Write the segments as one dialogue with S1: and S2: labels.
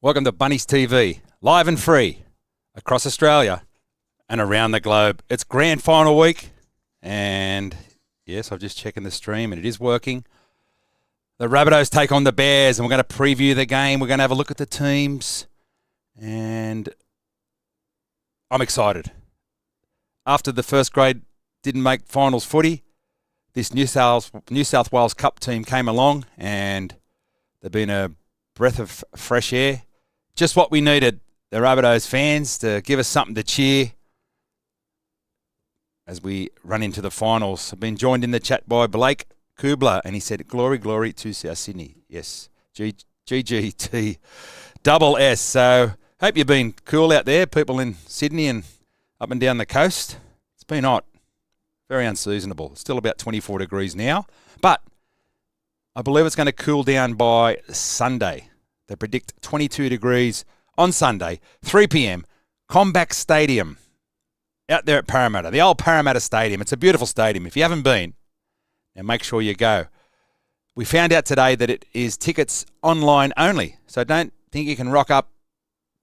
S1: Welcome to Bunnies TV, live and free, across Australia and around the globe. It's grand final week, and yes, I'm just checking the stream, and it is working. The Rabbitohs take on the Bears, and we're going to preview the game. We're going to have a look at the teams, and I'm excited. After the first grade didn't make finals footy, this New South Wales Cup team came along, and they've been a breath of fresh air. Just what we needed, the Rabbitohs fans, to give us something to cheer as we run into the finals. I've been joined in the chat by Blake Kubler, and he said, glory, glory to South Sydney. Yes, GGT double S. So, hope you've been cool out there, people in Sydney and up and down the coast. It's been hot, very unseasonable. It's still about 24 degrees now, but I believe it's going to cool down by Sunday. They predict 22 degrees on Sunday, 3 p.m, Comback Stadium, out there at Parramatta, the old Parramatta Stadium. It's a beautiful stadium. If you haven't been, now make sure you go. We found out today that it is tickets online only, so don't think you can rock up,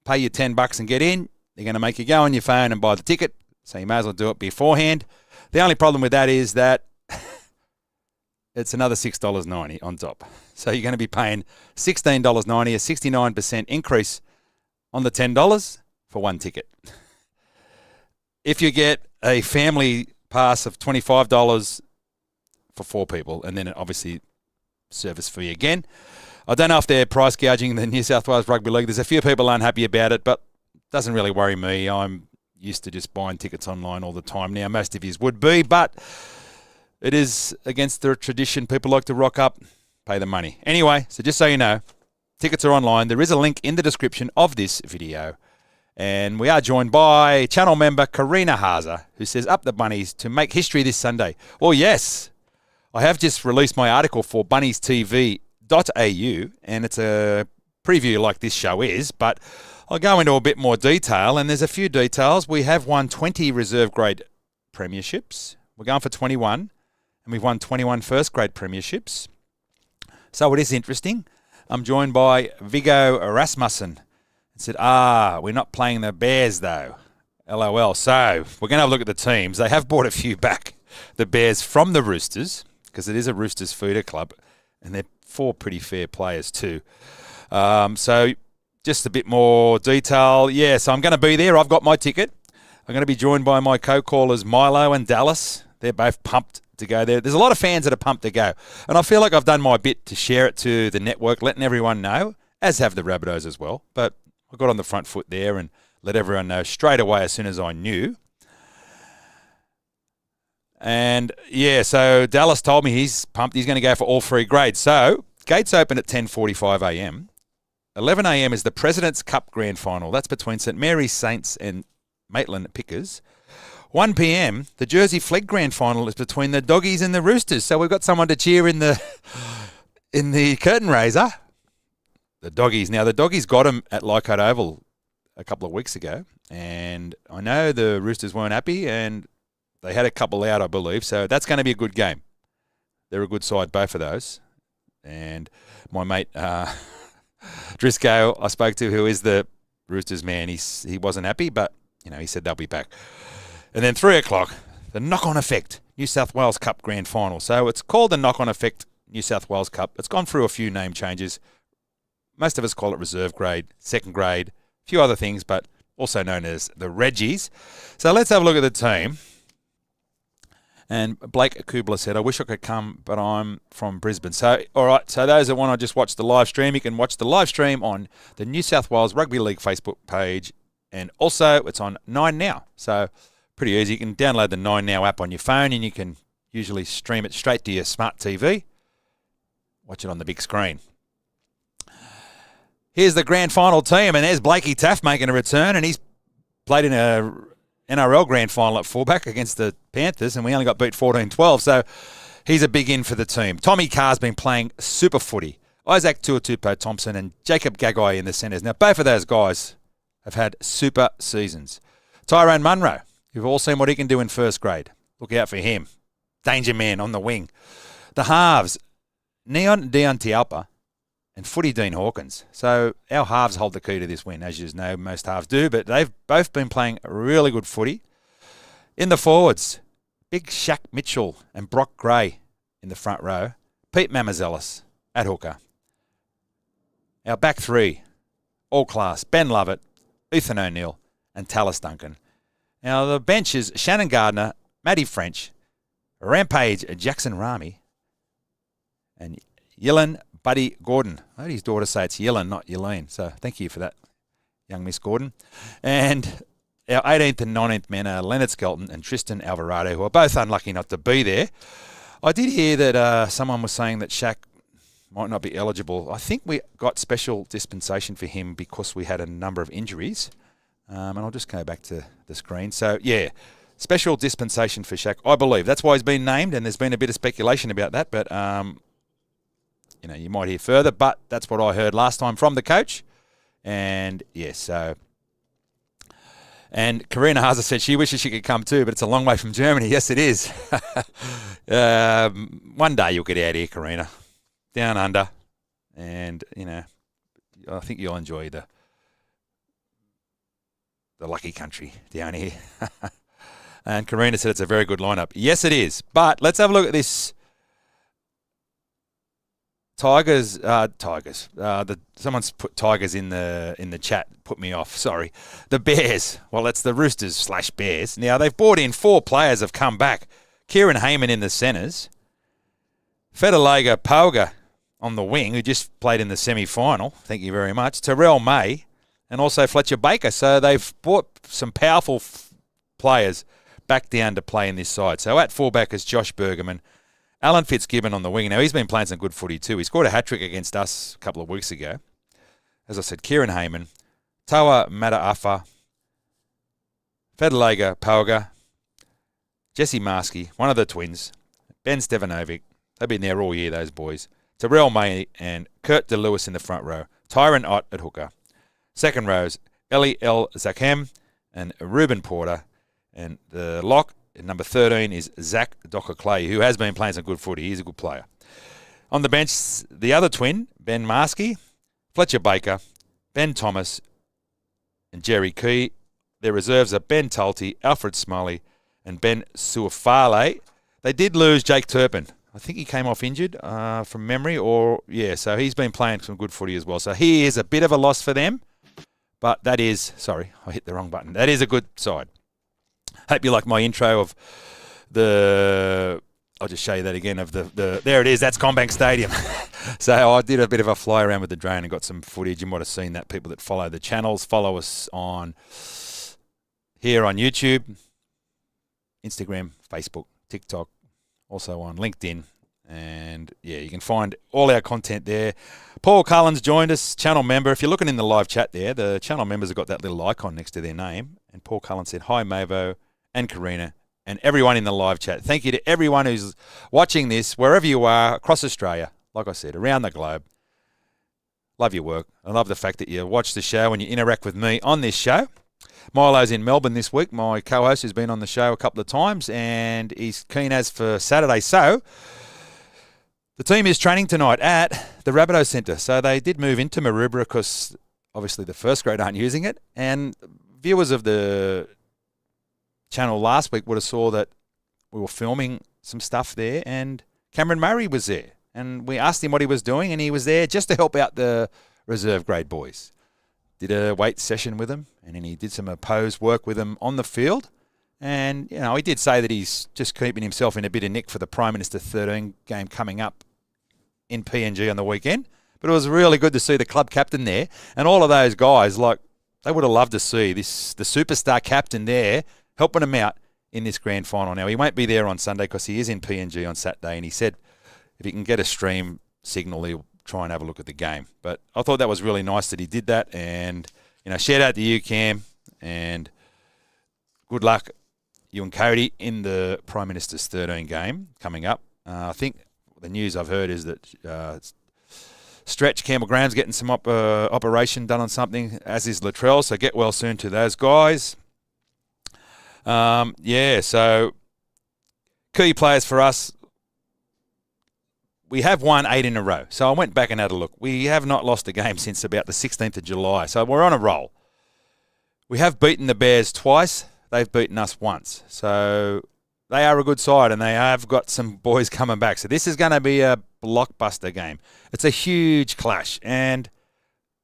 S1: pay your $10 and get in. They're going to make you go on your phone and buy the ticket, so you may as well do it beforehand. The only problem with that is that it's another $6.90 on top. So you're going to be paying $16.90, a 69% increase on the $10 for one ticket. If you get a family pass of $25 for 4 people, and then obviously service fee again. I don't know if they're price gouging the New South Wales Rugby League. There's a few people unhappy about it, but it doesn't really worry me. I'm used to just buying tickets online all the time now. Most of you would be, but it is against the tradition. People like to rock up, pay the money. Anyway, so just so you know, tickets are online. There is a link in the description of this video. And we are joined by channel member Karina Haza, who says, up the Bunnies to make history this Sunday. Well, yes, I have just released my article for bunniestv.au, and it's a preview like this show is, but I'll go into a bit more detail, and there's a few details. We have won 20 reserve grade premierships. We're going for 21. And we've won 21 first grade premierships. So it is interesting. I'm joined by Viggo Rasmussen. He said, we're not playing the Bears though. LOL. So we're going to have a look at the teams. They have brought a few back, the Bears from the Roosters, because it is a Roosters feeder club, and they're 4 pretty fair players too. So just a bit more detail. Yeah, so I'm going to be there. I've got my ticket. I'm going to be joined by my co-callers Milo and Dallas. They're both pumped to go there. There's a lot of fans that are pumped to go. And I feel like I've done my bit to share it to the network, letting everyone know, as have the Rabbitohs as well. But I got on the front foot there and let everyone know straight away as soon as I knew. And, yeah, so Dallas told me he's pumped. He's going to go for all 3 grades. So, gates open at 10:45 a.m. 11 a.m. is the President's Cup Grand Final. That's between St Mary's Saints and Maitland Pickers. 1 p.m, the Jersey Flegg Grand Final is between the Doggies and the Roosters. So we've got someone to cheer in the curtain raiser. The Doggies. Now, the Doggies got them at Leichhardt Oval a couple of weeks ago. And I know the Roosters weren't happy, and they had a couple out, I believe. So that's going to be a good game. They're a good side, both of those. And my mate Driscoll, I spoke to, who is the Roosters man, he wasn't happy, but he said they'll be back. And then 3 o'clock, the knock-on effect, New South Wales Cup Grand Final. So it's called the knock-on effect New South Wales Cup. It's gone through a few name changes. Most of us call it reserve grade, second grade, a few other things, but also known as the Reggies. So let's have a look at the team. And Blake Kubler said, I wish I could come, but I'm from Brisbane. So, all right, so those that want to just watch the live stream, you can watch the live stream on the New South Wales Rugby League Facebook page. And also, it's on 9Now. So pretty easy. You can download the 9Now app on your phone, and you can usually stream it straight to your smart TV. Watch it on the big screen. Here's the grand final team, and there's Blakey Taft making a return, and he's played in a NRL grand final at fullback against the Panthers, and we only got beat 14-12, so he's a big in for the team. Tommy Carr's been playing super footy. Isaac Tuatupo-Thompson and Jacob Gagai in the centres. Now, both of those guys have had super seasons. Tyrone Munro, you've all seen what he can do in first grade. Look out for him. Danger man on the wing. The halves, Neon Deontialpa and footy Dean Hawkins. So our halves hold the key to this win, as you know, most halves do, but they've both been playing really good footy. In the forwards, big Shaq Mitchell and Brock Gray in the front row. Pete Mamazelis at hooker. Our back three, all class, Ben Lovett, Ethan O'Neill and Tallis Duncan. Now the bench is Shannon Gardner, Matty French, Rampage Jackson Rami, and Yellen Buddy Gordon. I heard his daughter say it's Yellen, not Yelene. So thank you for that, young Miss Gordon. And our 18th and 19th men are Leonard Skelton and Tristan Alvarado, who are both unlucky not to be there. I did hear that someone was saying that Shaq might not be eligible. I think we got special dispensation for him because we had a number of injuries. And I'll just go back to the screen. So, yeah, special dispensation for Shaq, I believe. That's why he's been named, and there's been a bit of speculation about that. But, you might hear further. But that's what I heard last time from the coach. And, yeah, so... And Karina Haza said she wishes she could come too, but it's a long way from Germany. Yes, it is. One day you'll get out here, Karina. Down under. And, I think you'll enjoy the lucky country down here. And Karina said it's a very good lineup. Yes, it is. But let's have a look at this. Tigers. Someone's put Tigers in the chat. Put me off. Sorry. The Bears. Well, it's the Roosters / Bears. Now they've brought in 4 players. Have come back. Kieran Heyman in the centres. Federlega Pauga on the wing, who just played in the semi-final. Thank you very much. Terrell May and also Fletcher Baker. So they've brought some powerful players back down to play in this side. So at fullback is Josh Bergerman. Alan Fitzgibbon on the wing. Now, he's been playing some good footy too. He scored a hat-trick against us a couple of weeks ago. As I said, Kieran Heyman, Tawa Mataafa, Federlega Pauga, Jesse Marsky, one of the twins, Ben Stevanovic. They've been there all year, those boys. Terrell May and Kurt DeLewis in the front row. Tyron Ott at hooker. Second rows, Eli El Zakem and Ruben Porter. And the lock, number 13, is Zach Docker-Clay, who has been playing some good footy. He's a good player. On the bench, the other twin, Ben Marsky, Fletcher Baker, Ben Thomas, and Jerry Key. Their reserves are Ben Tulty, Alfred Smiley, and Ben Suafale. They did lose Jake Turpin. I think he came off injured from memory, so he's been playing some good footy as well. So he is a bit of a loss for them, but that is, sorry, I hit the wrong button. That is a good side. Hope you like my intro of I'll just show you that again, there it is, that's Combank Stadium. So I did a bit of a fly around with the drone and got some footage. You might have seen that. People that follow the channels, follow us here on YouTube, Instagram, Facebook, TikTok, also on LinkedIn. And, yeah, you can find all our content there. Paul Cullens joined us, channel member. If you're looking in the live chat there, the channel members have got that little icon next to their name. And Paul Cullens said, hi, Mavo and Karina and everyone in the live chat. Thank you to everyone who's watching this, wherever you are, across Australia, like I said, around the globe. Love your work. I love the fact that you watch the show and you interact with me on this show. Milo's in Melbourne this week, my co-host, who's been on the show a couple of times, and he's keen as for Saturday. So the team is training tonight at the Rabbitohs Centre. So they did move into Maroubra because obviously the first grade aren't using it. And viewers of the channel last week would have saw that we were filming some stuff there, and Cameron Murray was there. And we asked him what he was doing, and he was there just to help out the reserve grade boys. Did a weight session with them, and then he did some opposed work with them on the field. And, he did say that he's just keeping himself in a bit of nick for the Prime Minister 13 game coming up in PNG on the weekend. But it was really good to see the club captain there. And all of those guys, they would have loved to see the superstar captain there helping him out in this grand final. Now, he won't be there on Sunday because he is in PNG on Saturday. And he said if he can get a stream signal, he'll try and have a look at the game. But I thought that was really nice that he did that. And, shout out to you, Cam. And good luck, you and Cody, in the Prime Minister's 13 game coming up. I think the news I've heard is that Stretch Campbell Graham's getting some operation done on something, as is Latrell. So get well soon to those guys. So key players for us. we have won 8 in a row. So I went back and had a look. We have not lost a game since about the 16th of July. So we're on a roll. We have beaten the Bears twice. They've beaten us once. So they are a good side, and they have got some boys coming back. So this is going to be a blockbuster game. It's a huge clash. And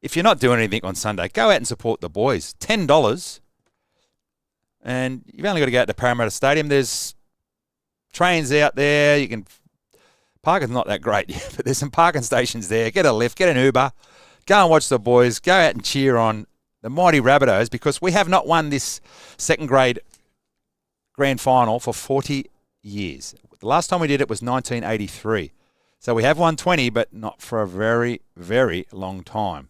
S1: if you're not doing anything on Sunday, go out and support the boys. $10. And you've only got to go out to Parramatta Stadium. There's trains out there. You can... Parking's not that great, but there's some parking stations there. Get a lift, get an Uber. Go and watch the boys. Go out and cheer on the mighty Rabbitohs, because we have not won this second grade grand final for 40 years. The last time we did it was 1983. So we have won 20, but not for a very, very long time.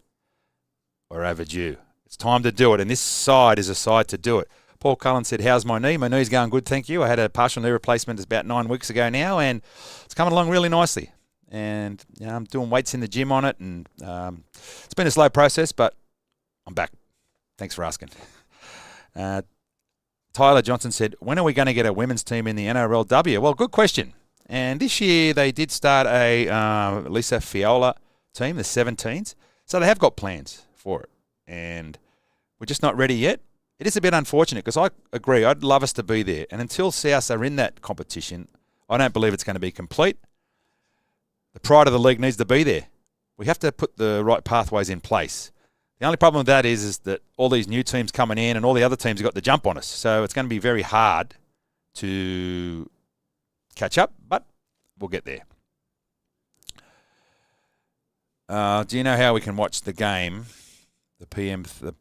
S1: We're overdue. It's time to do it, and this side is a side to do it. Paul Cullen said, how's my knee? My knee's going good, thank you. I had a partial knee replacement about 9 weeks ago now, and it's coming along really nicely. And I'm doing weights in the gym on it, and it's been a slow process, but I'm back. Thanks for asking. Tyler Johnson said, when are we going to get a women's team in the NRLW? Well, good question. And this year they did start a Lisa Fiola team, the 17s. So they have got plans for it. And we're just not ready yet. It is a bit unfortunate, because I agree, I'd love us to be there. And until Souths are in that competition, I don't believe it's going to be complete. The pride of the league needs to be there. We have to put the right pathways in place. The only problem with that is that all these new teams coming in and all the other teams have got the jump on us. So it's going to be very hard to catch up, but we'll get there. Do you know how we can watch the game? The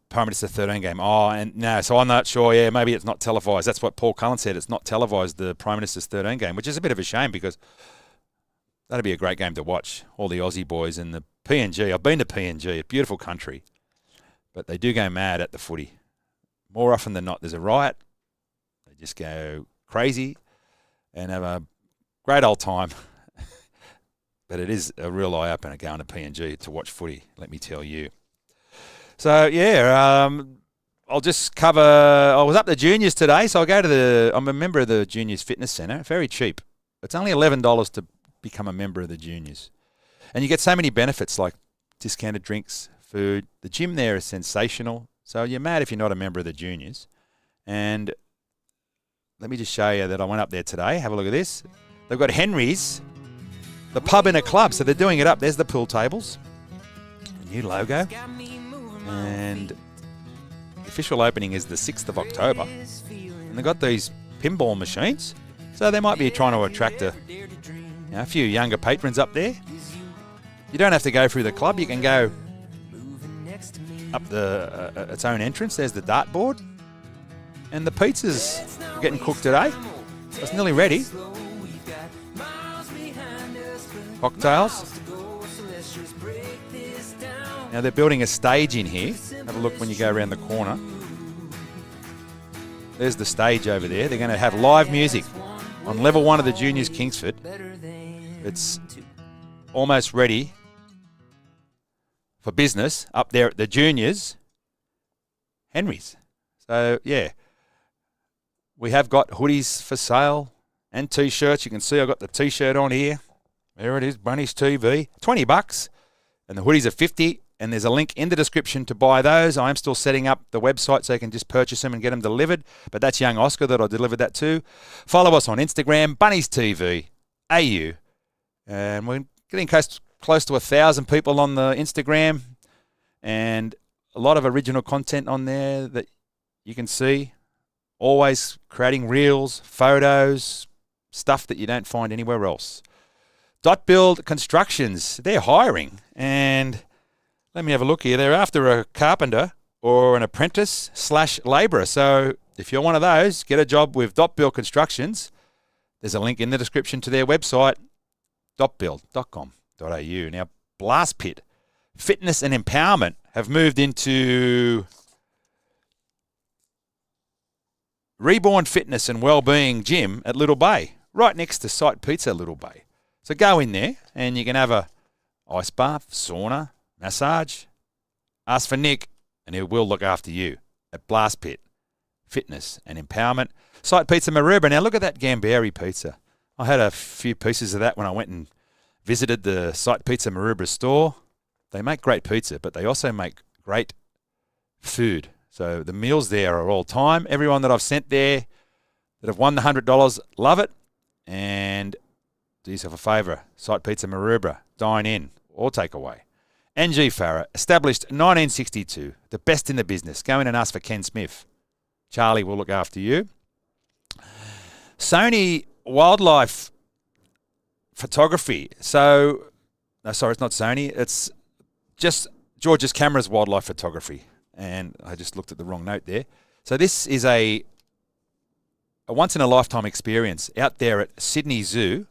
S1: Prime Minister 13 game. Oh, and no, so I'm not sure. Yeah, maybe it's not televised. That's what Paul Cullen said. It's not televised, the Prime Minister's 13 game, which is a bit of a shame, because that'd be a great game to watch. All the Aussie boys and the PNG. I've been to PNG, a beautiful country, but they do go mad at the footy. More often than not, there's a riot. They just go crazy and have a great old time. But it is a real eye-opener going to PNG to watch footy, let me tell you. So, yeah, I'll just cover... I was up the juniors today, so I'm a member of the Juniors Fitness Centre. Very cheap. It's only $11 to become a member of the juniors. And you get so many benefits, like discounted drinks, food. The gym there is sensational. So you're mad if you're not a member of the juniors. And let me just show you that I went up there today. Have a look at this. They've got Henry's, the pub in a club. So they're doing it up. There's the pool tables. A new logo. And the official opening is the 6th of October. And they've got these pinball machines. So they might be trying to attract a few younger patrons up there. You don't have to go through the club. You can go up its own entrance. There's the dartboard. And the pizzas are getting cooked today. It's nearly ready. Cocktails. Now they're building a stage in here. Have a look when you go around the corner. There's the stage over there. They're going to have live music on level 1 of the Juniors Kingsford. It's almost ready for business up there at the Juniors Henry's. So, yeah. We have got hoodies for sale and T-shirts. You can see I've got the T-shirt on here. There it is, Bunnies TV. $20. And the hoodies are $50. And there's a link in the description to buy those. I am still setting up the website so you can just purchase them and get them delivered. But that's young Oscar that I delivered that to. Follow us on Instagram, Bunnies TV AU. And we're getting close to 1,000 people on the Instagram. And a lot of original content on there that you can see. Always creating reels, photos, stuff that you don't find anywhere else. Dot Build Constructions, they're hiring. And let me have a look here. They're after a carpenter or an apprentice/labourer. So if you're one of those, get a job with Dot Build Constructions. There's a link in the description to their website, dotbuild.com.au. Now, Blast Pit, Fitness and Empowerment have moved into Reborn Fitness and Wellbeing Gym at Little Bay, right next to Sight Pizza Little Bay. So go in there and you can have a ice bath, sauna, massage. Ask for Nick and he will look after you at Blast Pit, Fitness and Empowerment. Sight Pizza Maroubra. Now look at that Gambari pizza. I had a few pieces of that when I went and visited the Site Pizza Maroubra store. They make great pizza, but they also make great food. So the meals there are all time. Everyone that I've sent there that have won the $100 love it. And do yourself a favour. Site Pizza Maroubra. Dine in or take away. NG Farah, established 1962. The best in the business. Go in and ask for Ken Smith. Charlie will look after you. Sony Wildlife Photography. So, no, sorry, it's not Sony. It's just George's Cameras Wildlife Photography. And I just looked at the wrong note there. So this is a once-in-a-lifetime experience out there at Sydney Zoo,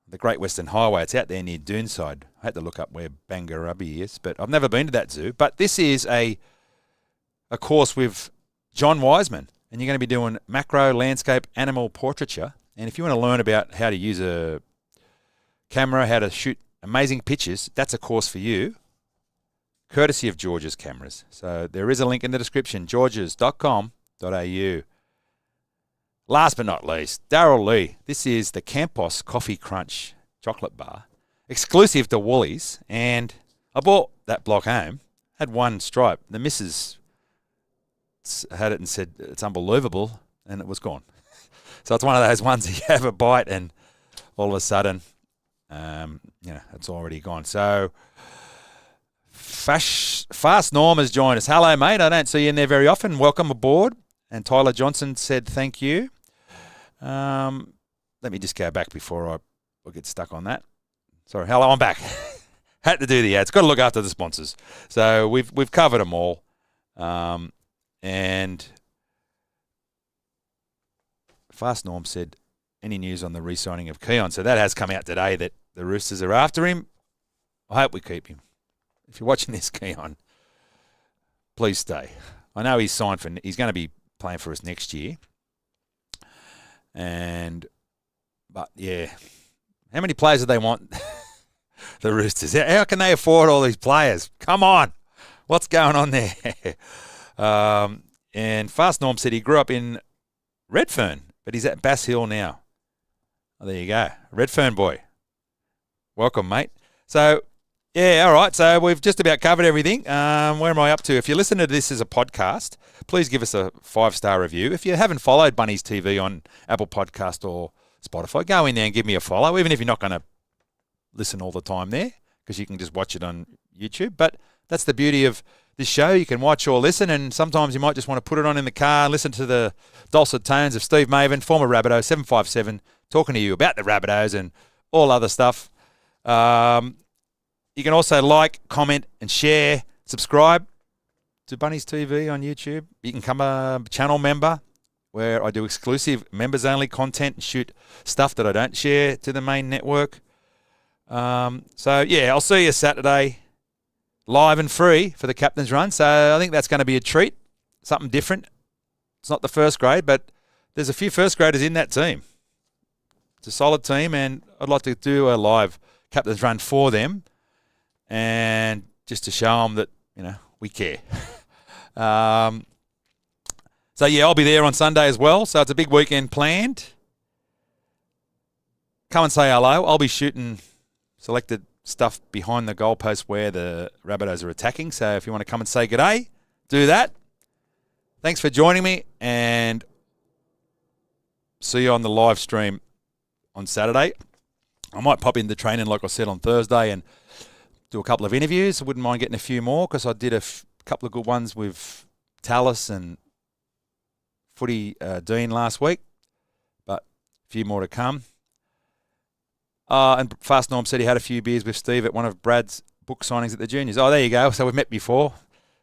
S1: the Great Western Highway. It's out there near Doonside. I had to look up where Bangarubby is, but I've never been to that zoo. But this is a course with John Wiseman, and you're going to be doing macro, landscape, animal portraiture. And if you want to learn about how to use a camera, how to shoot amazing pictures, that's a course for you, courtesy of George's Cameras. So there is a link in the description, georges.com.au. Last but not least, Daryl Lee. This is the Campos Coffee Crunch chocolate bar, exclusive to Woolies. And I bought that block home, had one stripe. The missus had it and said, it's unbelievable, and it was gone. So it's one of those ones that you have a bite and all of a sudden, it's already gone. So Fast Norm has joined us. Hello, mate. I don't see you in there very often. Welcome aboard. And Tyler Johnson said thank you. Let me just go back before I get stuck on that. Sorry. Hello, I'm back. Had to do the ads. Got to look after the sponsors. So we've covered them all. And Fast Norm said, any news on the re-signing of Keon? So that has come out today that the Roosters are after him. I hope we keep him. If you're watching this, Keon, please stay. I know he's signed for. He's going to be playing for us next year. But yeah, how many players do they want? The Roosters. How can they afford all these players? Come on, what's going on there? And Fast Norm said he grew up in Redfern, but he's at Bass Hill now. Oh, there you go, Redfern boy. Welcome, mate. So. Yeah, all right. So we've just about covered everything. Where am I up to? If you listen to this as a podcast, please give us a 5-star review. If you haven't followed Bunnies TV on Apple Podcast or Spotify, go in there and give me a follow, even if you're not going to listen all the time there, because you can just watch it on YouTube. But that's the beauty of this show. You can watch or listen, and sometimes you might just want to put it on in the car and listen to the dulcet tones of Steve Maven, former Rabbitoh, 757, talking to you about the Rabbitohs and all other stuff. You can also like, comment, and share. Subscribe to Bunnies TV on YouTube. You can become a channel member where I do exclusive members-only content and shoot stuff that I don't share to the main network. So, yeah, I'll see you Saturday live and free for the Captain's Run. So I think that's going to be a treat, something different. It's not the first grade, but there's a few first graders in that team. It's a solid team, and I'd like to do a live Captain's Run for them. And just to show them that, we care. So, yeah, I'll be there on Sunday as well. So it's a big weekend planned. Come and say hello. I'll be shooting selected stuff behind the goalpost where the Rabbitohs are attacking. So if you want to come and say g'day, do that. Thanks for joining me, and see you on the live stream on Saturday. I might pop into training, like I said, on Thursday and do a couple of interviews. I wouldn't mind getting a few more, because I did a couple of good ones with Tallis and Footy Dean last week, but a few more to come. And Fast Norm said he had a few beers with Steve at one of Brad's book signings at the Juniors. Oh, there you go. So we've met before.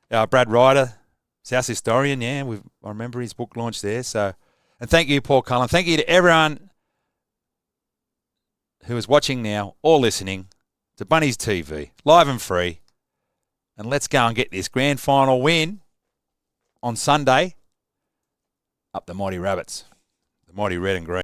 S1: Brad Ryder, South Historian, yeah, I remember his book launch there. So, and thank you, Paul Cullen. Thank you to everyone who is watching now or listening to Bunnies TV, live and free. And let's go and get this grand final win on Sunday up the Mighty Rabbits, the Mighty Red and Green.